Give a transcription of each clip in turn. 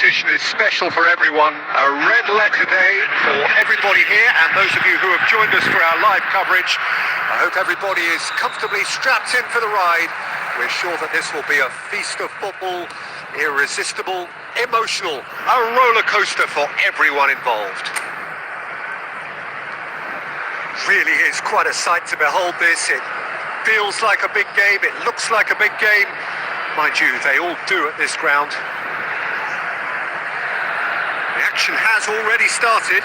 competition is special for everyone. A red letter day for everybody here, and those of you who have joined us for our live coverage. I hope everybody is comfortably strapped in for the ride. We're sure that this will be a feast of football, irresistible, emotional, a roller coaster for everyone involved. Really is quite a sight to behold this. It feels like a big game, it looks like a big game. Mind you, they all do at this ground. The action has already started.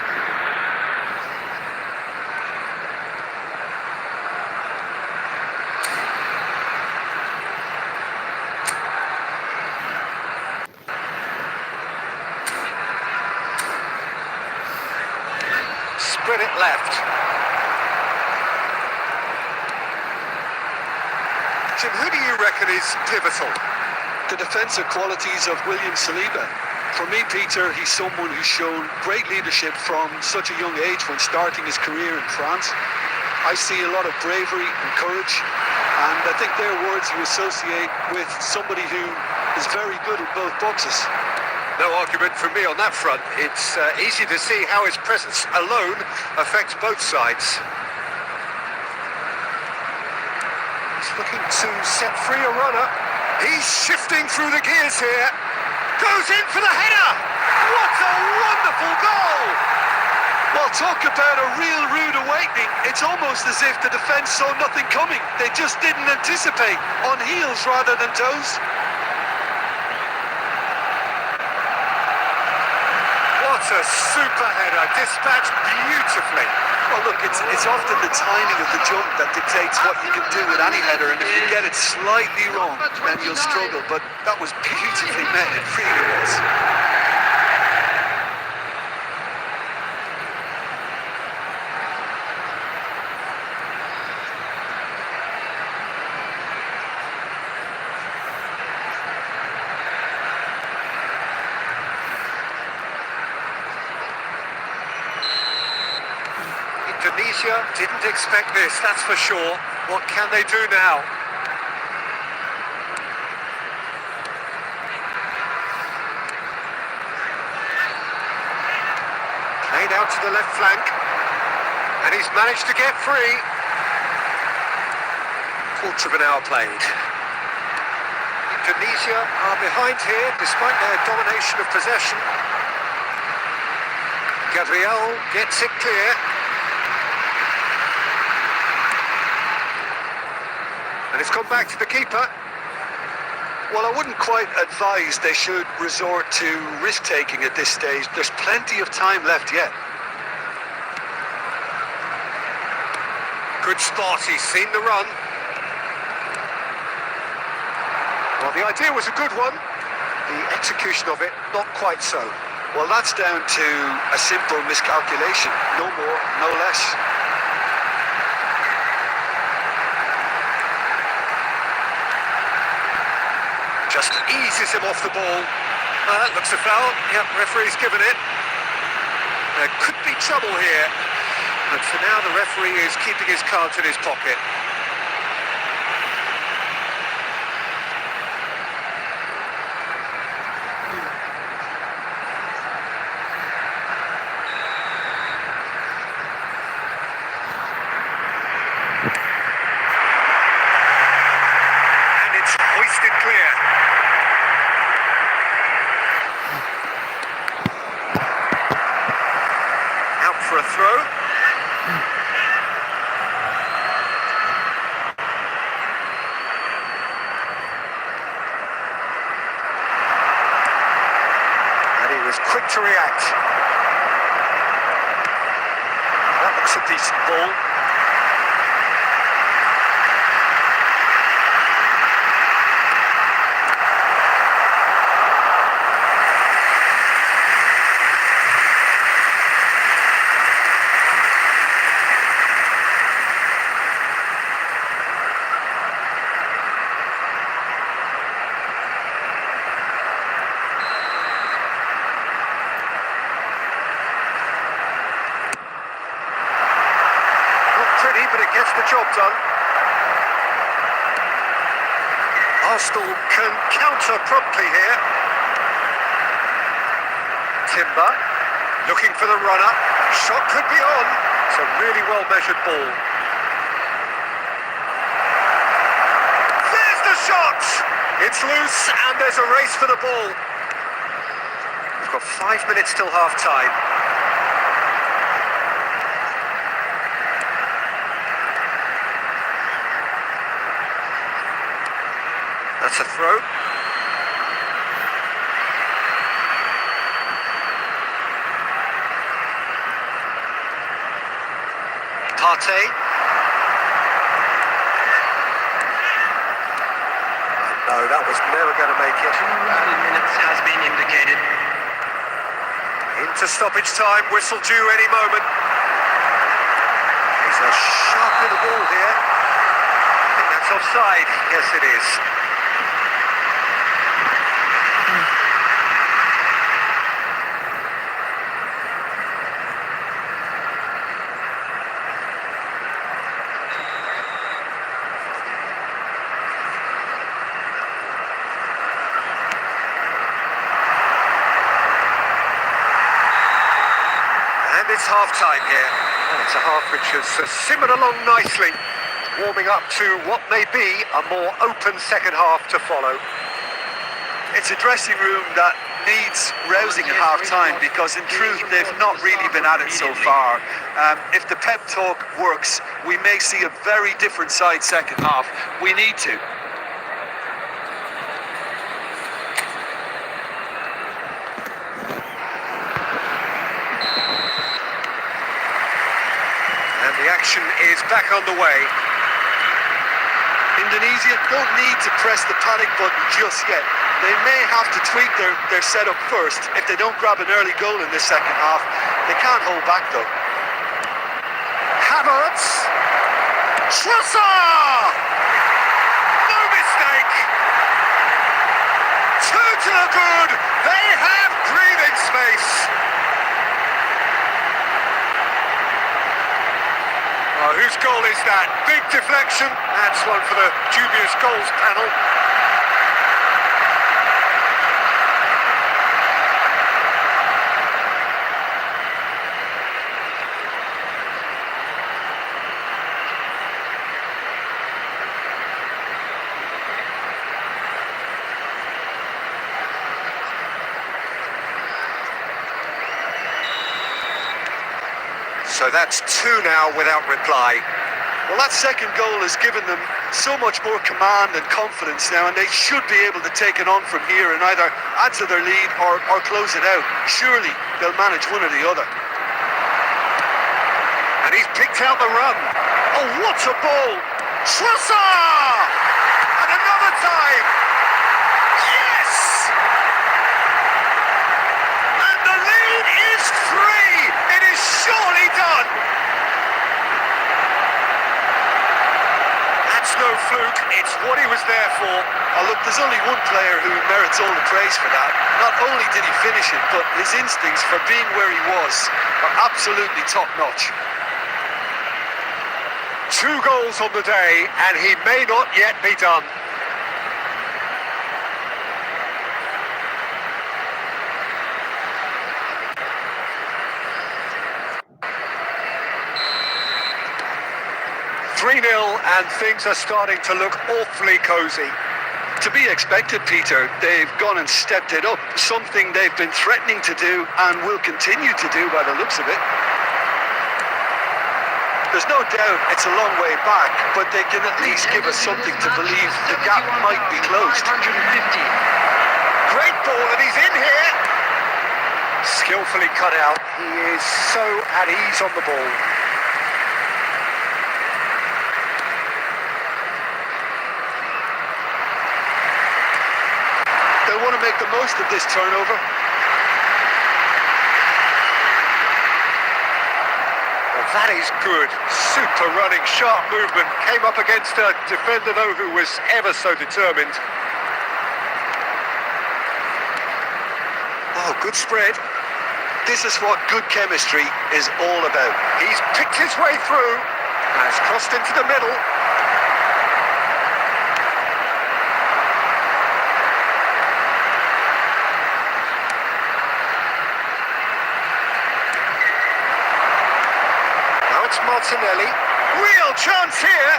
Spread it left. Jim, who do you reckon is pivotal? The defensive qualities of William Saliba. For me, Peter, he's someone who's shown great leadership from such a young age when starting his career in France. I see a lot of bravery and courage, and I think they're words you associate with somebody who is very good at both boxes. No argument from me on that front. It's easy to see how his presence alone affects both sides. He's looking to set free a runner. He's shifting through the gears here. Goes in for the header! What a wonderful goal! Well, talk about a real rude awakening. It's almost as if the defence saw nothing coming. They just didn't anticipate, on heels rather than toes. What a super header, dispatched beautifully. Well, look, it's often the timing of the jump that dictates what you can do with any header, and if you get it slightly wrong, then you'll struggle. But that was beautifully met, it really was. Indonesia didn't expect this, that's for sure. What can they do now? Played out to the left flank, and he's managed to get free. Quarter of an hour played. Indonesia are behind here, despite their domination of possession. Gabriel gets it clear. And it's gone back to the keeper. Well, I wouldn't quite advise they should resort to risk-taking at this stage. There's plenty of time left yet. Good spot, he's seen the run. Well, the idea was a good one. The execution of it, not quite so. Well, that's down to a simple miscalculation. No more, no less. Just eases him off the ball. That looks a foul. Yep, referee's given it. There could be trouble here. But for now, the referee is keeping his cards in his pocket. And it's hoisted clear. For a throw. And he was quick to react. That looks a decent ball. But it gets the job done. Arsenal can counter promptly here. Timber, looking for the run-up. Shot could be on. It's a really well-measured ball. There's the shot! It's loose, and there's a race for the ball. We've got 5 minutes till half-time. That's a throw. Partey. No, that was never going to make it. 2 minutes has been indicated. Into stoppage time, whistle due any moment. He's a sharp little ball here. I think that's offside. Yes, it is. And it's half-time here, and it's a half which has simmered along nicely, warming up to what may be a more open second half to follow. It's a dressing room that needs rousing at half-time because in truth they've not really been at it so far. If the pep talk works, we may see a very different side second half. We need to. And the action is back on the way. Indonesia don't need to press the panic button just yet. They may have to tweak their setup first. If they don't grab an early goal in this second half, they can't hold back though. Havertz! Trossard! No mistake! Two to the good! They have breathing space! Oh, whose goal is that? Big deflection. That's one for the dubious goals panel. So that's two now without reply. Well, that second goal has given them so much more command and confidence now, and they should be able to take it on from here and either add to their lead or close it out. Surely they'll manage one or the other. And he's picked out the run. Oh, what a ball! Trossard! And another time! Yes! And the lead is 3! It is surely done! That's no fluke, it's what he was there for. Oh, look, there's only one player who merits all the praise for that. Not only did he finish it, but his instincts for being where he was are absolutely top-notch. 2 goals on the day, and he may not yet be done. And things are starting to look awfully cosy. To be expected, Peter. They've gone and stepped it up, something they've been threatening to do and will continue to do by the looks of it. There's no doubt it's a long way back, but they can at least give us something to believe the gap might be closed. 550. Great ball, and he's in here. Skillfully cut out. He is so at ease on the ball. They'll want to make the most of this turnover. Well, that is good. Super running, sharp movement. Came up against a defender, though, who was ever so determined. Oh, good spread. This is what good chemistry is all about. He's picked his way through. Has crossed into the middle. It's Martinelli. Real chance here.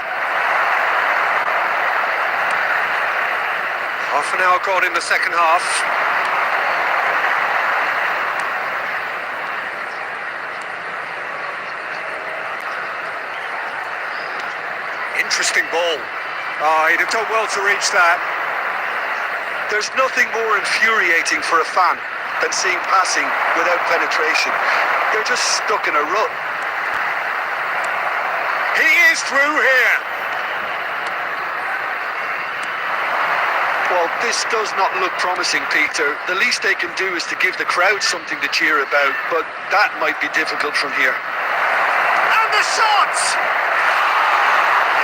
Half an hour gone in the second half. Interesting ball. Oh, he'd have done well to reach that. There's nothing more infuriating for a fan than seeing passing without penetration. They're just stuck in a rut. He is through here. Well, this does not look promising, Peter. The least they can do is to give the crowd something to cheer about, but that might be difficult from here. And the shot!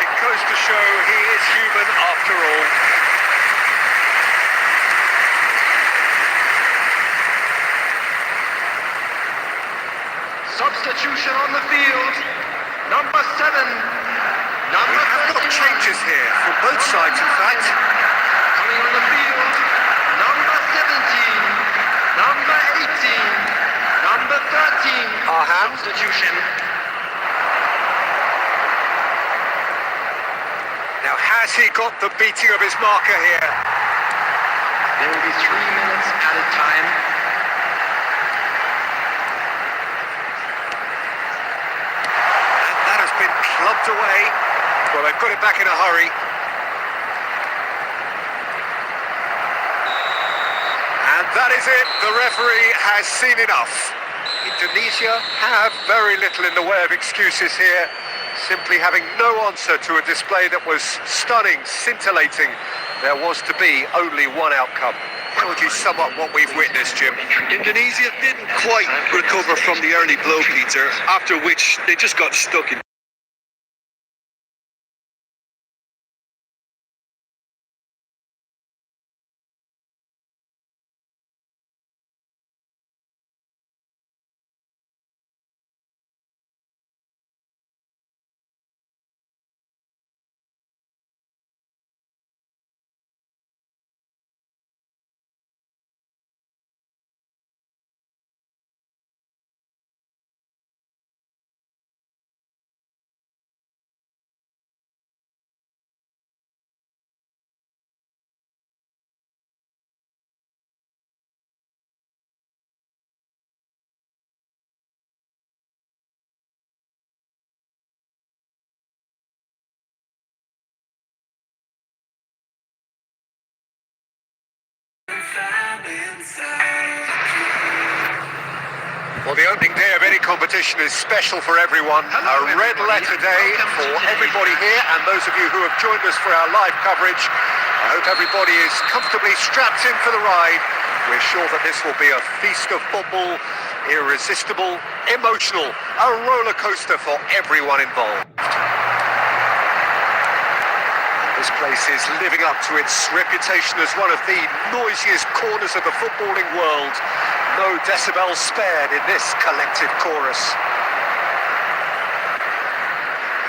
It goes to show he is human after all. Substitution on the field. Number 7. Number We have got 39. changes here from both sides, in fact. Coming on the field. Number 17. Number 18. Number 13. Arham. Substitution. Now, has he got the beating of his marker here? There will be 3 minutes added time. And that has been clubbed away. Well, they've got it back in a hurry. And that is it. The referee has seen enough. Indonesia have very little in the way of excuses here, simply having no answer to a display that was stunning, scintillating. There was to be only one outcome. How would you sum up what we've witnessed, Jim? Indonesia didn't quite recover from the early blow, Peter, after which they just got stuck in. Well, the opening day of any competition is special for everyone. Hello, A red everybody. letter day Welcome for to today's everybody here and those of you who have joined us for our live coverage. I hope everybody is comfortably strapped in for the ride. We're sure that this will be a feast of football, irresistible, emotional, a roller coaster for everyone involved. This place is living up to its reputation as one of the noisiest corners of the footballing world. No decibels spared in this collective chorus.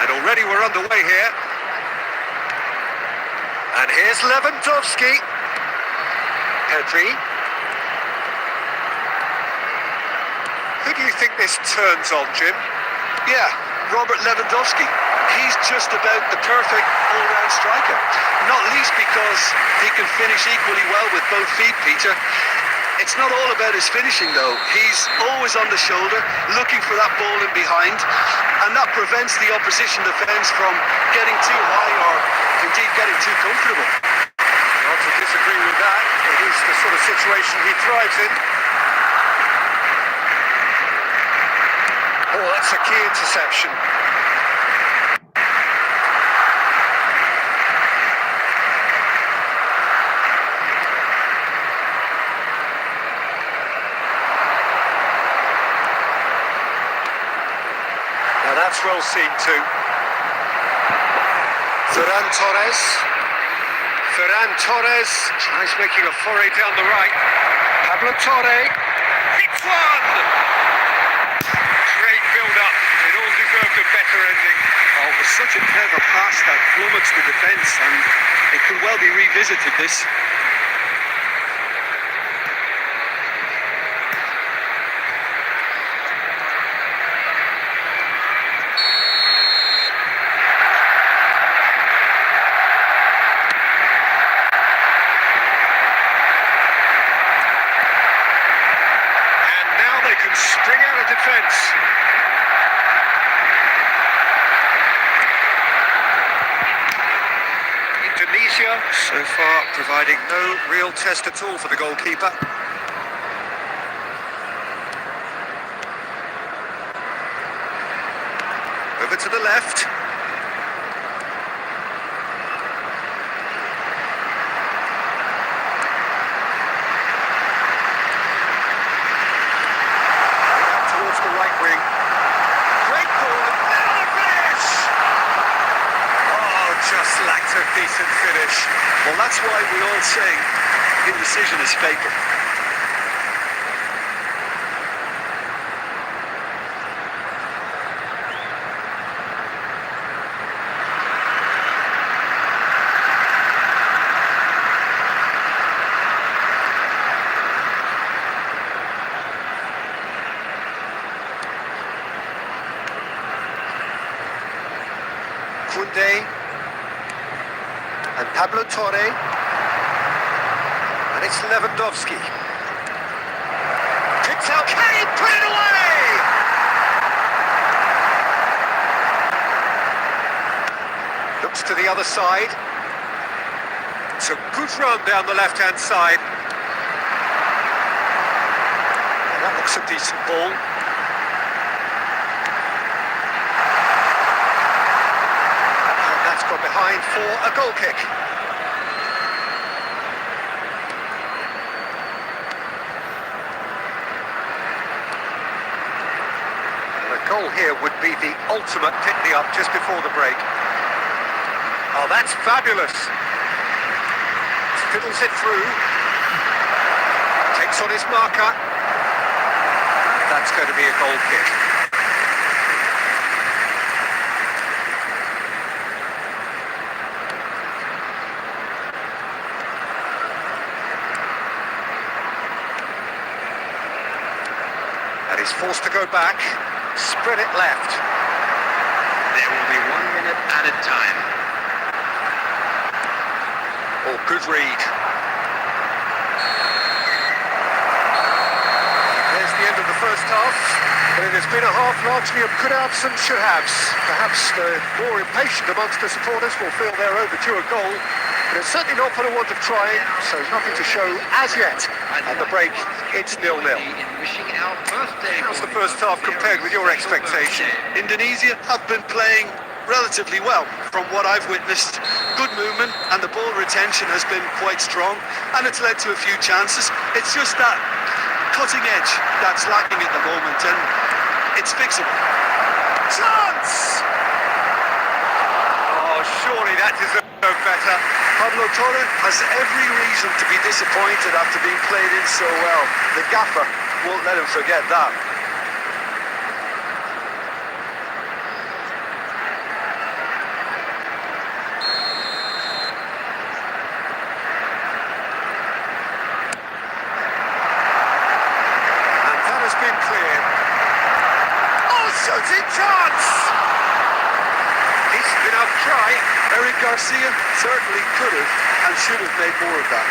And already we're underway here. And here's Lewandowski. Pedri. Who do you think this turns on, Jim? Yeah, Robert Lewandowski. He's just about the perfect all-round striker. Not least because he can finish equally well with both feet, Peter. It's not all about his finishing, though. He's always on the shoulder, looking for that ball in behind, and that prevents the opposition defence from getting too high or indeed getting too comfortable. Not to disagree with that. It is the sort of situation he thrives in. Oh, that's a key interception. Now that's well seen too. Ferran Torres. Ferran Torres tries making a foray down the right. Pablo Torre. Hits one! Great build-up. It all deserved a better ending. Oh, it was such a clever pass that flummoxed the defence, and it could well be revisited, this. So far, providing no real test at all for the goalkeeper. Over to the left. Towards the right wing. Great ball, and now the finish! Oh, just lacked a decent finish. Well, that's why we all say indecision is fatal. Kunde and Pablo Torre, and it's Lewandowski. Kicks out, can he put it away? Looks to the other side. It's a good run down the left-hand side. And that looks a decent ball. Got behind for a goal kick. And a goal here would be the ultimate pick-me-up just before the break. Oh, that's fabulous. Fiddles it through. Takes on his marker. That's going to be a goal kick. And he's forced to go back, spread it left. There will be 1 minute added time. Oh, good read. There's the end of the first half, but it has been a half largely of could-haves and should-haves. Perhaps the more impatient amongst the supporters will feel they're overdue a goal, but it's certainly not for the want of trying, so nothing to show as yet. At the break, it's 0-0. How's the first half compared with your expectation? Indonesia have been playing relatively well from what I've witnessed. Good movement and the ball retention has been quite strong, and it's led to a few chances. It's just that cutting edge that's lacking at the moment, and it's fixable. Chance! Oh, surely that deserves better. Pablo Torre has every reason to be disappointed after being played in so well. The gaffer won't let him forget that. And that has been cleared. Oh, shooting chance! Decent enough try. Eric Garcia certainly could have and should have made more of that.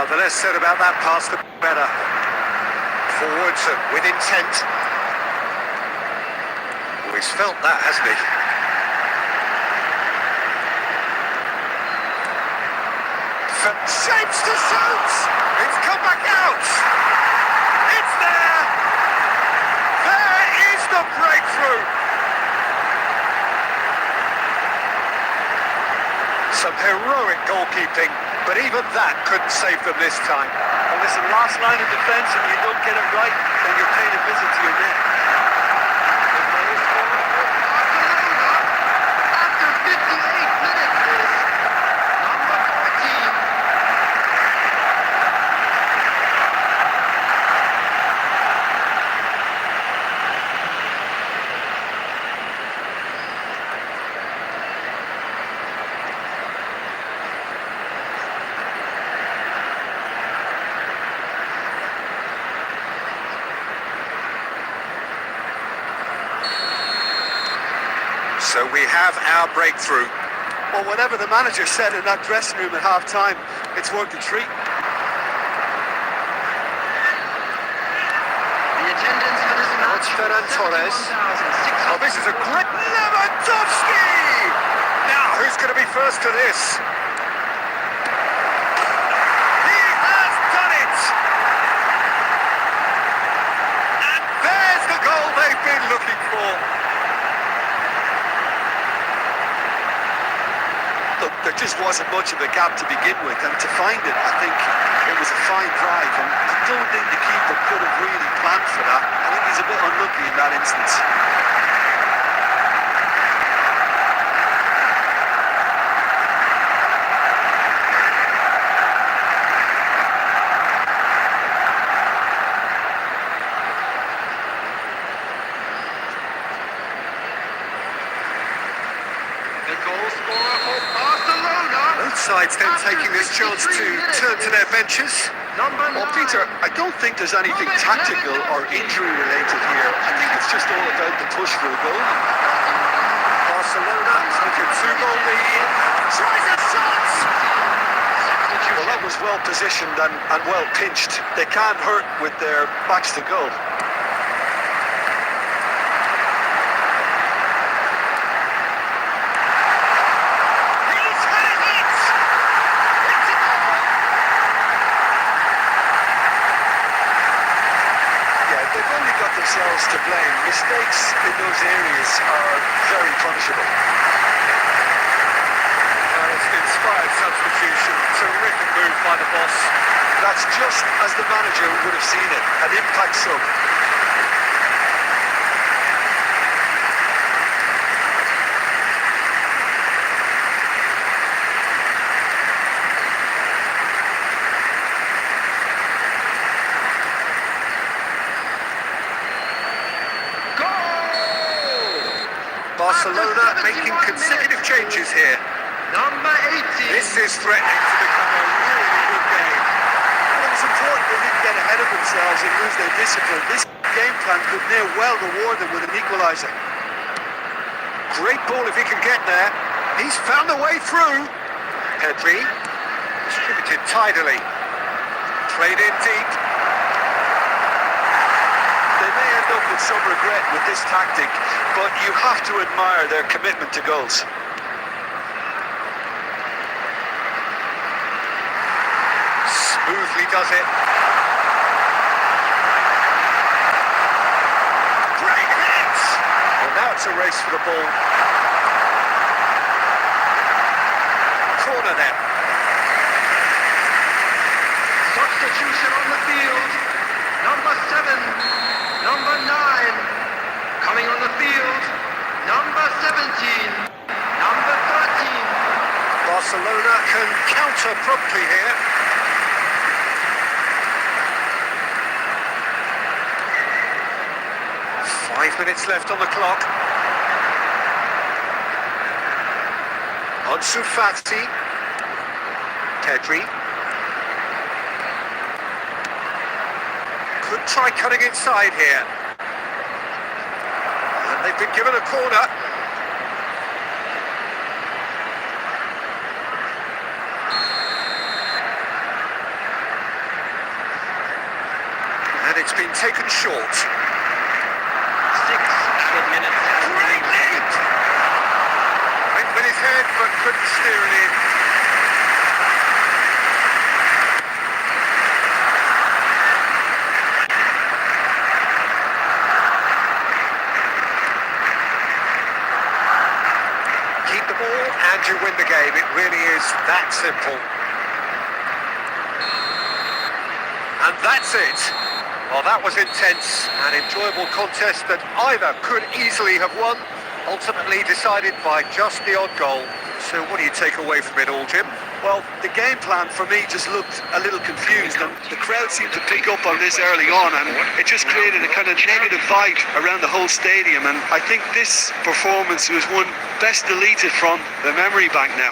The less said about that pass, the better. Forwards and with intent. Oh, he's felt that, hasn't he? Shapes to shoot! It's come back out! It's there! There is the breakthrough! Some heroic goalkeeping, but even that couldn't save them this time. Well, listen, last line of defence, and you don't get it right, then you're paying a visit to your net. After 58 minutes, number 14. So we have our breakthrough. Well, whatever the manager said in that dressing room at half-time, it's worked a treat. The attendance for this match It's Ferran Torres. Oh, this is a great Lewandowski! Now, who's going to be first to this? He has done it! And there's the goal they've been looking for. Look, there just wasn't much of a gap to begin with, and to find it, I think it was a fine drive, and I don't think the keeper could have really planned for that. I think he's a bit unlucky in that instance. The goal scorer for Barcelona. Both sides then taking this chance to turn to their benches. Number 9. Well, Peter, I don't think there's anything tactical or injury related here. I think it's just all about the push for a goal. Barcelona take a 2-goal lead. Tries a shot! Well, that was well positioned and well pinched. They can't hurt with their backs to goal. He's had it! It's a goal! Yeah, they've only got themselves to blame. Mistakes in those areas are very punishable. Well, it's an inspired substitution. Terrific move by the boss. That's just as the manager would have seen it, an impact sub. Barcelona making consecutive changes here. Number 18. This is threatening to become a really good game. Well, it was important they didn't get ahead of themselves and lose their discipline. This game plan could near well reward them with an equaliser. Great ball if he can get there. He's found the way through. Pedri distributed tidily. Played in deep. They may end up with some regret with this tactic, but you have to admire their commitment to goals. Smoothly does it. Great hit! Well, now it's a race for the ball. Corner then. Substitution on the field. Number 7. Number 9. Coming on the field. Number 17. Number 13. Barcelona can counter promptly here. Five minutes left on the clock. Ansu Fati. Pedri. Could try cutting inside here. And they've been given a corner. And it's been taken short. 6 added minutes. Great leap! Went with his head but couldn't steer it in. Keep the ball and you win the game. It really is that simple. And that's it. Well, that was intense, an enjoyable contest that either could easily have won, ultimately decided by just the odd goal. So what do you take away from it all, Jim? Well, the game plan for me just looked a little confused, and the crowd seemed to pick up on this early on, and it just created a kind of negative vibe around the whole stadium, and I think this performance was one best deleted from the memory bank now.